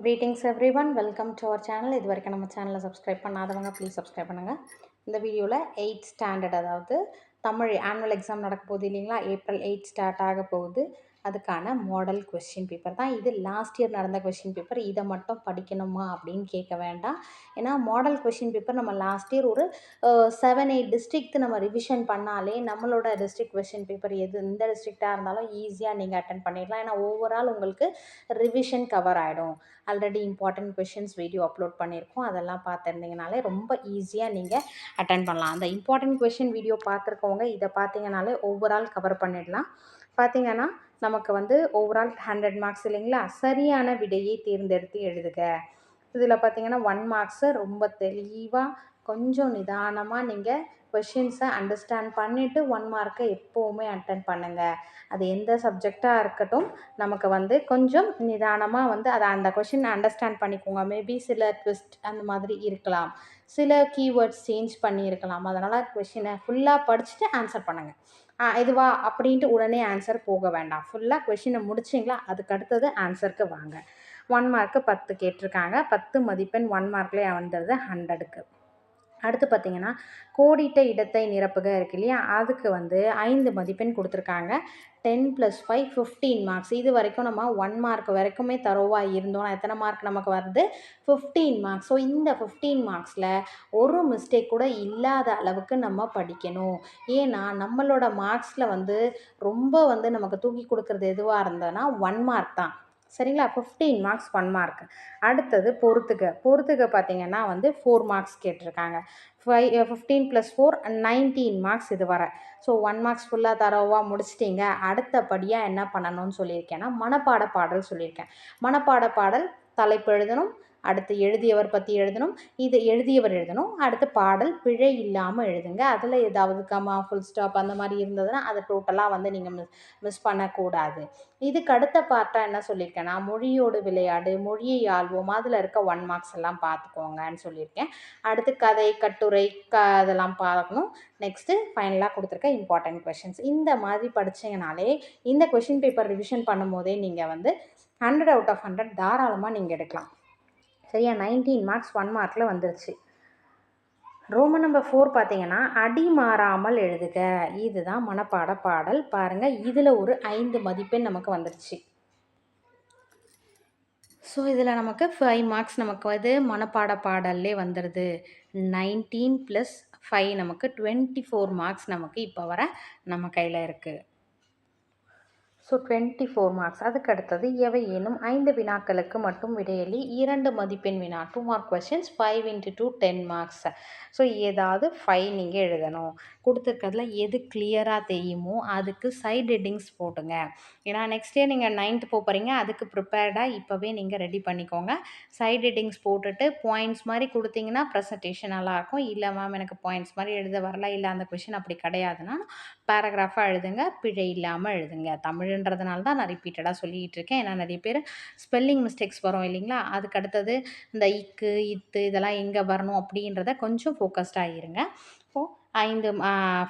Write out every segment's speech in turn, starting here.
Greetings everyone, welcome to our channel. இது வரைக்கும் நம்ம சேனலை சப்ஸ்கிரைப் பண்ணாதவங்க ப்ளீஸ் சப்ஸ்கிரைப் பண்ணுங்கள். இந்த வீடியோவில் 8th ஸ்டாண்டர்ட் அதாவது தமிழ் ஆனுவல் எக்ஸாம் நடக்க போகுது இல்லைங்களா, ஏப்ரல் 8 ஸ்டார்ட் ஆக போகுது. அதுக்கான மாடல் கொஸ்டின் பேப்பர் தான் இது. லாஸ்ட் இயர் நடந்த கொஸ்டின் பேப்பர். இதை மட்டும் படிக்கணுமா அப்படின்னு கேட்க வேண்டாம். ஏன்னா மாடல் கொஸ்டின் பேப்பர் நம்ம லாஸ்ட் இயர் ஒரு 7-8 டிஸ்ட்ரிக்ட் நம்ம ரிவிஷன் பண்ணாலே நம்மளோட டிஸ்ட்ரிக்ட் கொஸ்டின் பேப்பர் எந்த டிஸ்ட்ரிக்டாக இருந்தாலும் ஈஸியாக நீங்கள் அட்டன் பண்ணிடலாம். ஏன்னா ஓவரால் உங்களுக்கு ரிவிஷன் கவர் ஆகிடும். Already important questions video upload பண்ணியிருக்கோம். அதெல்லாம் பார்த்துருந்தீங்கனாலே ரொம்ப ஈஸியாக நீங்கள் அட்டன் பண்ணலாம். அந்த இம்பார்ட்டன்ட் கொஷின் வீடியோ பார்த்துருக்கவங்க இதை பார்த்தீங்கனாலே ஓவரால் கவர் பண்ணிடலாம். பார்த்தீங்கன்னா நமக்கு வந்து ஓவரால் 100 மார்க்ஸ் இல்லைங்களா. சரியான விடையை தேர்ந்தெடுத்து எழுதுக. இதில் பார்த்தீங்கன்னா 1 மார்க்ஸு ரொம்ப தெளிவாக கொஞ்சம் நிதானமாக நீங்கள் கொஷின்ஸை அண்டர்ஸ்டாண்ட் பண்ணிவிட்டு 1 மார்க்கை எப்போவுமே அட்டன் பண்ணுங்கள். அது எந்த சப்ஜெக்டாக இருக்கட்டும், நமக்கு வந்து கொஞ்சம் நிதானமாக வந்து அதை அந்த கொஷின் அண்டர்ஸ்டாண்ட் பண்ணிக்கோங்க. மேபி சில ட்விஸ்ட் அந்த மாதிரி இருக்கலாம், சில கீவேர்ட்ஸ் சேஞ்ச் பண்ணியிருக்கலாம். அதனால் கொஷினை ஃபுல்லாக படிச்சுட்டு ஆன்சர் பண்ணுங்கள். இதுவா அப்படின்ட்டு உடனே ஆன்சர் போக வேண்டாம். ஃபுல்லாக கொஷினை முடிச்சிங்களா, அதுக்கு அடுத்தது ஆன்சருக்கு வாங்க. 1 மார்க்கு 10 கேட்டிருக்காங்க. 10 மதிப்பெண் 1 மார்க்லேயே வந்துடுது 100க்கு. அடுத்து பார்த்தீங்கன்னா கோடிட்ட இடத்தை நிரப்புக இருக்கு இல்லையா, அதுக்கு வந்து 5 மதிப்பெண் கொடுத்துருக்காங்க. 10 + 5 15 மார்க்ஸ். இது வரைக்கும் நம்ம 1 மார்க் வரைக்குமே தரோவாக இருந்தோம்னா எத்தனை மார்க் நமக்கு வருது? 15 மார்க்ஸ். ஸோ இந்த 15 மார்க்ஸில் ஒரு மிஸ்டேக் கூட இல்லாத அளவுக்கு நம்ம படிக்கணும். ஏன்னா நம்மளோட மார்க்ஸில் வந்து ரொம்ப வந்து நமக்கு தூக்கி கொடுக்குறது எதுவாக இருந்ததுன்னா 1 மார்க் தான். சரிங்களா. 15 மார்க்ஸ் 1 மார்க். அடுத்தது பொறுத்துக்க பார்த்தீங்கன்னா வந்து 4 மார்க்ஸ் கேட்டிருக்காங்க. 15 + 4 19 மார்க்ஸ் இது வர. ஸோ 1 மார்க்ஸ் ஃபுல்லாக தரோவாக முடிச்சிட்டிங்க. அடுத்தபடியாக என்ன பண்ணணும்னு சொல்லியிருக்கேன்னா மனப்பாட பாடல் சொல்லியிருக்கேன். மனப்பாட பாடல் தலைப்பு எழுதணும், அடுத்து எழுதியவர் பற்றி எழுதணும், இது எழுதியவர் எழுதணும், அடுத்து பாடல் பிழை இல்லாமல் எழுதுங்க. அதில் ஏதாவது கமா ஃபுல் ஸ்டாப் அந்த மாதிரி இருந்ததுன்னா அதை டோட்டலாக வந்து நீங்கள் மிஸ் பண்ணக்கூடாது. இதுக்கு அடுத்த பார்ட்டாக என்ன சொல்லியிருக்கேன்னா மொழியோடு விளையாடு, மொழியை ஆள்வோம், அதில் இருக்க 1 மார்க்ஸ் எல்லாம் பார்த்துக்கோங்கன்னு சொல்லியிருக்கேன். அடுத்து கதை கட்டுரை அதெல்லாம் பார்க்கணும். நெக்ஸ்ட்டு ஃபைனலாக கொடுத்துருக்க இம்பார்ட்டன்ட் கொஷின்ஸ். இந்த மாதிரி படித்தீங்கனாலே இந்த கொஷின் பேப்பர் ரிவிஷன் பண்ணும் போதே நீங்கள் வந்து 100 out of 100 தாராளமாக நீங்கள் எடுக்கலாம். சரியா. 19 மார்க்ஸ் 1 மார்க்கில் வந்துருச்சு. ரோமன் நம்பர் 4 பார்த்தீங்கன்னா அடி மாறாமல் எழுதுக. இதுதான் மனப்பாட பாடல். பாருங்கள், இதில் ஒரு 5 மதிப்பெண் நமக்கு வந்துருச்சு. ஸோ இதில் நமக்கு 5 மார்க்ஸ் நமக்கு வந்து மனப்பாட பாடல்லே வந்துடுது. 19 + 5 நமக்கு 24 மார்க்ஸ் நமக்கு இப்போ வர நம்ம கையில் இருக்குது. So 24 marks. அதுக்கு அடுத்தது எவையேனும் 5 வினாக்களுக்கு மட்டும் விடையளி 2 மதிப்பெண் வினா 2 மார்க் கொஸ்டின்ஸ் 5 × 2 10 மார்க்ஸ். ஸோ ஏதாவது 5 நீங்கள் எழுதணும். கொடுத்துருக்கிறதுல எது கிளியராக தெரியுமோ அதுக்கு சைட் ஹெட்டிங்ஸ் போட்டுங்க. ஏன்னா நெக்ஸ்ட் டே நீங்கள் 9th போகிறீங்க, அதுக்கு ப்ரிப்பேர்டாக இப்போவே நீங்கள் ரெடி பண்ணிக்கோங்க. சைட் ஹெட்டிங்ஸ் போட்டுட்டு பாயிண்ட்ஸ் மாதிரி கொடுத்தீங்கன்னா ப்ரெசன்டேஷன் நல்லாயிருக்கும். இல்லை மேம் எனக்கு பாயிண்ட்ஸ் மாதிரி எழுத வரல, இல்லை அந்த கொஷின் அப்படி கிடையாதுன்னா பேராகிராஃபாக எழுதுங்க, பிழை இல்லாமல் எழுதுங்க. தமிழ்ன்றதுனால தான் நான் ரிப்பீட்டடாக சொல்லிகிட்டு இருக்கேன். ஏன்னா நிறைய பேர் ஸ்பெல்லிங் மிஸ்டேக்ஸ் வரும் இல்லைங்களா, அதுக்கு அடுத்தது இந்த இக்கு இத்து இதெல்லாம் எங்கே வரணும் அப்படின்றத கொஞ்சம் ஃபோக்கஸ்டாக இருங்க. இப்போது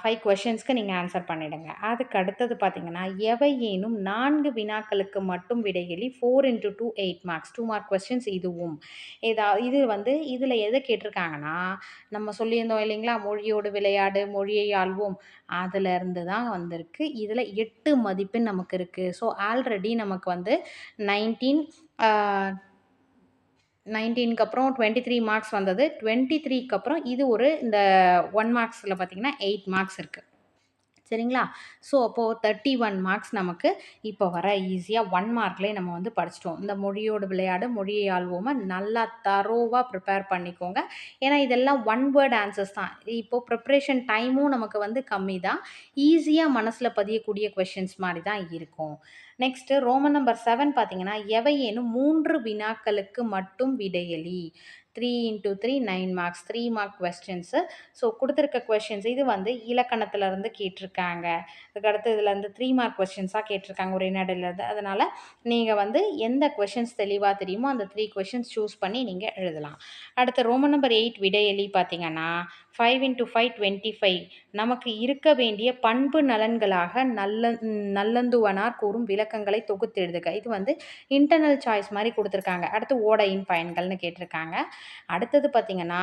5 கொஷின்ஸ்க்கு நீங்கள் ஆன்சர் பண்ணிவிடுங்க. அதுக்கு அடுத்தது பார்த்தீங்கன்னா எவையேனும் 4 வினாக்களுக்கு மட்டும் விடையளி 4 × 2 8 மார்க்ஸ் 2 மார்க் கொஸ்டின்ஸ். இதுவும் இது வந்து இதில் எதை கேட்டிருக்காங்கன்னா நம்ம சொல்லியிருந்தோம் இல்லைங்களா, மொழியோடு விளையாடு, மொழியை ஆள்வோம், அதிலிருந்து தான் வந்திருக்கு. இதில் 8 மதிப்பெண் நமக்கு இருக்குது. ஸோ ஆல்ரெடி நமக்கு வந்து 19க்கு அப்புறம் 23 மார்க்ஸ் வந்தது. 23க்கு அப்புறம் இது ஒரு இந்த 1 மார்க்ஸில் பார்த்திங்கன்னா 8 மார்க்ஸ் இருக்குது. சரிங்களா. ஸோ அப்போது 31 மார்க்ஸ் நமக்கு இப்போ வர ஈஸியாக 1 மார்க்லேயே நம்ம வந்து படிச்சிட்டோம். இந்த மொழியோடு விளையாடு, மொழியை ஆள்வோமை நல்லா தரோவாக ப்ரிப்பேர் பண்ணிக்கோங்க. ஏன்னா இதெல்லாம் 1 வேர்ட் ஆன்சர்ஸ் தான். இப்போது ப்ரிப்ரேஷன் டைமும் நமக்கு வந்து கம்மி தான். ஈஸியாக மனசில் பதியக்கூடிய கொஷின்ஸ் மாதிரி தான் இருக்கும். நெக்ஸ்ட்டு ரோமன் நம்பர் 7 பார்த்தீங்கன்னா எவையேனும் 3 வினாக்களுக்கு மட்டும் விடையளி 3 × 3 9 மார்க்ஸ் 3 மார்க் கொஸ்டின்ஸு. ஸோ கொடுத்துருக்க கொஷின்ஸ் இது வந்து இலக்கணத்துலேருந்து கேட்டிருக்காங்க. அதுக்கடுத்து இதில் வந்து 3 மார்க் கொஸ்டின்ஸாக கேட்டிருக்காங்க உரைநடையிலேருந்து. அதனால் நீங்கள் வந்து எந்த கொஷின்ஸ் தெளிவாக தெரியுமோ அந்த 3 கொஷின்ஸ் சூஸ் பண்ணி நீங்கள் எழுதலாம். அடுத்து ரோமன் நம்பர் 8 விடையளி பார்த்தீங்கன்னா 5 × 5 25 நமக்கு இருக்க வேண்டிய பண்பு நலன்களாக நல்லந்துவனார் கூறும் விளக்கங்களை தொகுத்து எழுதுக. இது வந்து இன்டர்னல் சாய்ஸ் மாதிரி கொடுத்துருக்காங்க. அடுத்து ஓடையின் பயன்கள்னு கேட்டிருக்காங்க. அடுத்தது பார்த்தீங்கன்னா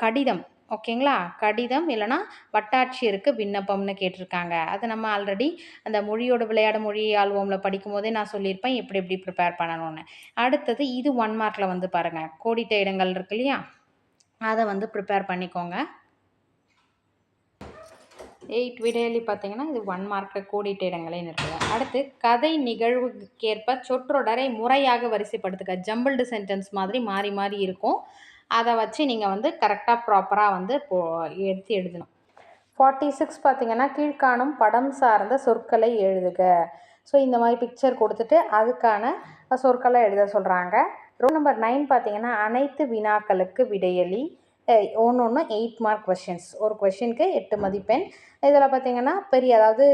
கடிதம். ஓகேங்களா, கடிதம் இல்லைனா வட்டாட்சியருக்கு விண்ணப்பம்னு கேட்டிருக்காங்க. அது நம்ம ஆல்ரெடி அந்த மொழியோட விளையாட மொழி ஆல்பமில் படிக்கும் போதே நான் சொல்லியிருப்பேன் எப்படி எப்படி ப்ரிப்பேர் பண்ணணும்னு. அடுத்தது இது 1 மார்க்கில் வந்து பாருங்கள், கோடிட்ட இடங்கள் இருக்கு இல்லையா, அதை வந்து ப்ரிப்பேர் பண்ணிக்கோங்க. 8 விடையளி பார்த்தீங்கன்னா இது 1 மார்க்கு கோடிட்ட இடங்களேன்னு இருக்குது. அடுத்து கதை நிகழ்வுக்கேற்ப சொற்றொடரை முறையாக வரிசைப்படுத்துக. ஜம்பிள்டு சென்டென்ஸ் மாதிரி மாறி மாறி இருக்கும். அதை வச்சு நீங்கள் வந்து கரெக்டாக ப்ராப்பராக வந்து எடுத்து எழுதணும். 46 பார்த்தீங்கன்னா கீழ்காணும் படம் சார்ந்த சொற்களை எழுதுக. ஸோ இந்த மாதிரி பிக்சர் கொடுத்துட்டு அதுக்கான சொற்களை எழுத சொல்கிறாங்க. ரோல் நம்பர் 9 பார்த்தீங்கன்னா அனைத்து வினாக்களுக்கு விடையளி. ஒன்று 8 மார்க் கொஷின்ஸ். ஒரு கொஷினுக்கு 8 மதிப்பெண். இதில் பார்த்தீங்கன்னா பெரிய அதாவது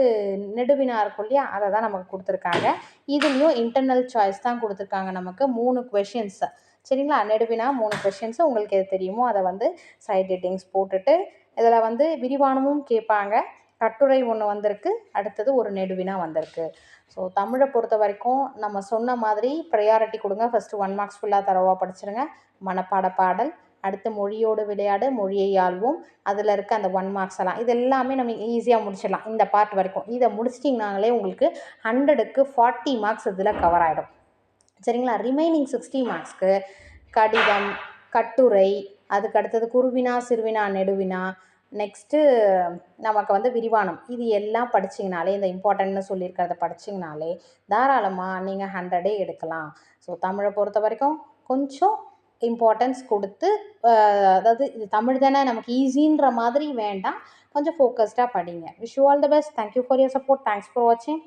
நெடுவினா இருக்கும் இல்லையா, அதை தான் நமக்கு கொடுத்துருக்காங்க. இதுலேயும் இன்டர்னல் சாய்ஸ் தான் கொடுத்துருக்காங்க நமக்கு 3 கொஷின்ஸ். சரிங்களா, நெடுவினா 3 கொஷின்ஸ். உங்களுக்கு எது தெரியுமோ அதை வந்து சைட் ஹெட்டிங்ஸ் போட்டுட்டு இதில் வந்து விரிவானமும் கேட்பாங்க. கட்டுரை ஒன்று வந்திருக்கு, அடுத்தது ஒரு நெடுவினா வந்திருக்கு. ஸோ தமிழை பொறுத்த வரைக்கும் நம்ம சொன்ன மாதிரி ப்ரையாரிட்டி கொடுங்க. ஃபஸ்ட்டு 1 மார்க்ஸ் ஃபுல்லாக தரவாக படிச்சிருங்க. மனப்பாட பாடல், அடுத்து மொழியோடு விளையாடு, மொழியை ஆள்வோம், அதில் இருக்க அந்த 1 மார்க்ஸ் எல்லாம் இது எல்லாமே நம்ம ஈஸியாக முடிச்சிடலாம். இந்த பார்ட் வரைக்கும் இதை முடிச்சிட்டிங்கனாலே உங்களுக்கு 100க்கு 40 மார்க்ஸ் இதில் கவர் ஆகிடும். சரிங்களா, ரிமைனிங் 60 மார்க்ஸ்க்கு கடிதம், கட்டுரை, அதுக்கு அடுத்தது குறுவினா, சிறுவினா, நெடுவினா, நெக்ஸ்ட்டு நமக்கு வந்து விரிவானம், இது எல்லாம் படிச்சிங்கனாலே, இந்த இம்பார்ட்டன்ட்னு சொல்லியிருக்கிறத படிச்சிங்கனாலே தாராளமாக நீங்கள் 100 எடுக்கலாம். ஸோ தமிழை பொறுத்த வரைக்கும் கொஞ்சம் இம்பார்ட்டன்ஸ் கொடுத்து, அதாவது இது தமிழ் தானே நமக்கு ஈஸின்ற மாதிரி வேண்டாம், கொஞ்சம் ஃபோக்கஸ்டாக படிங்க. Wish you all the best. Thank you for your support. Thanks for வாட்சிங்.